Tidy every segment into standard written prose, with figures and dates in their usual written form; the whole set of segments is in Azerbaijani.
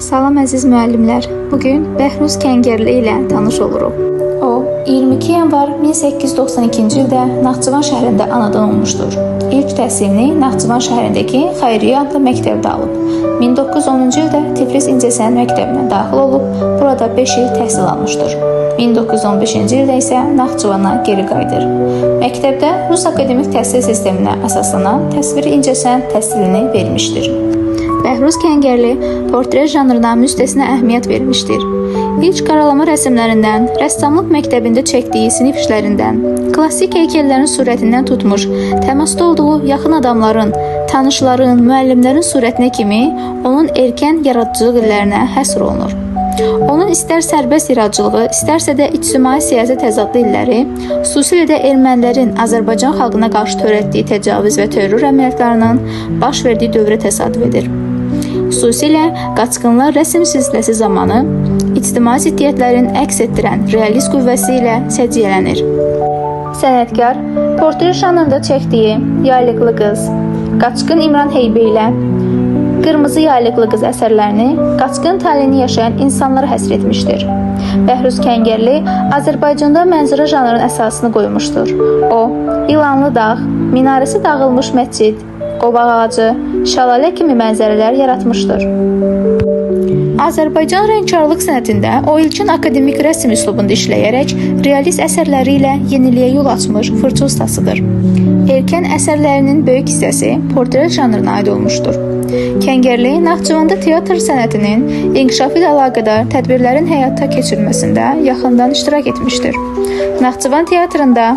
Salam əziz müəllimlər. Bugün Bəhruz Kəngərli ilə tanış oluruq. O, 22 yanvar 1892-ci ildə Naxçıvan şəhərində anadan olmuşdur. İlk təhsilini Naxçıvan şəhərindəki Xeyriyyə adlı məktəbdə alıb. 1910-cu ildə Tiflis İncəsənət məktəbinə daxil olub, burada 5 il təhsil almışdır. 1915-ci ildə isə Naxçıvana geri qayıdır. Məktəbdə Rus akademik təhsil sisteminə əsaslanan təsvir incəsənət təhsilini vermişdir. Bəhruz Kəngərli portret janrına müstəsna əhəmiyyət vermişdir. İlk qaralama rəsmlərindən, rəssamlıq məktəbində çəkdiyi sinif işlərindən, klassik heykellərin surətindən tutmuş, təmasda olduğu yaxın adamların, tanışların, müəllimlərin surətinə kimi onun erkən yaradıcılıq illərinə həsr olunur. Onun istər sərbəst yaradıcılığı, istərsə də ictimai siyasi təzadlı illəri, xüsusilə də ermənilərin Azərbaycan xalqına qarşı törətdiyi təcavüz və terror əməliyyatlarının baş verdiyi dövrə təsadüf edir. Xüsusilə qaçqınlar rəsm silsiləsi zamanı ictimai ziddiyyətlərin əks etdirən realist qüvvəsi ilə səciyyələnir. Sənətkar portret janrında çəkdiyi Yaylıqlı qız, Qaçqın İmran Heybeylə, Qırmızı Yaylıqlı qız əsərlərini qaçqın taleyini yaşayan insanlara həsr etmişdir. Bəhruz Kəngərli Azərbaycanda mənzərə janrının əsasını qoymuşdur. O, İlanlı dağ, minarəsi dağılmış məscid, qovaq ağacı, şəlalə kimi mənzərələr yaratmışdır. Azərbaycan rəngkarlıq sənətində o ilkin akademik rəsm üslubunda işləyərək realist əsərləri ilə yeniliyə yol açmış fırça ustasıdır. Erkən əsərlərinin böyük hissəsi portret janrına aid olmuşdur. Kəngərli Naxçıvanda teatr sənətinin inkişafı ilə əlaqədar tədbirlərin həyata keçirilməsində yaxından iştirak etmişdir. Naxçıvan teatrında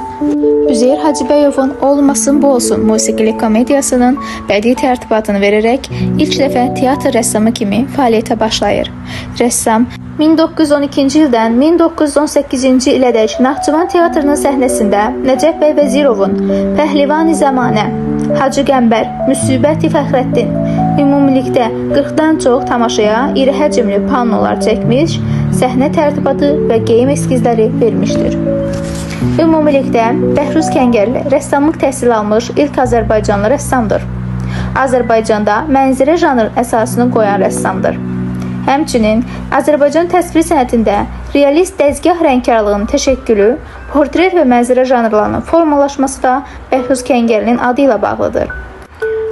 Üzeyir Hacıbəyovun Olmasın Bu Olsun musiqili komediyasının bədii tərtibatını verərək ilk dəfə teatr rəssamı kimi fəaliyyətə başlayır. Rəssam 1912-ci ildən 1918-ci ilədək Naxçıvan teatrının səhnəsində Nəcəf bəy Vəzirovun Pəhlivan-i Zəmanə, Hacı Qəmbər, Müsibət-i Fəxrəddin, ümumilikdə 40-dan çox tamaşaya iri həcmli pannolar çəkmiş, səhnə tərtibatı və geyim eskizləri vermişdir. Ümumilikdə Bəhruz Kəngərli rəssamlıq təhsili almış ilk Azərbaycanlı rəssamdır. Azərbaycanda mənzərə janrının əsasını qoyan rəssamdır. Həmçinin Azərbaycan təsvir sənətində realist dəzgah rəngkarlığının təşəkkülü, portret və mənzərə janrlarının formalaşması da Bəhruz Kəngərlinin adı ilə bağlıdır.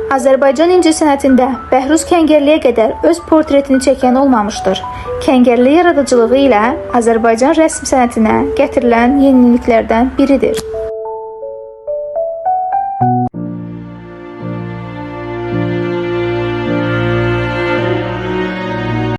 Azərbaycan incəsənətində Bəhruz Kəngərliyə qədər öz portretini çəkən olmamışdır. Kəngərli yaradıcılığı ilə Azərbaycan rəsm sənətinə gətirilən yeniliklərdən biridir.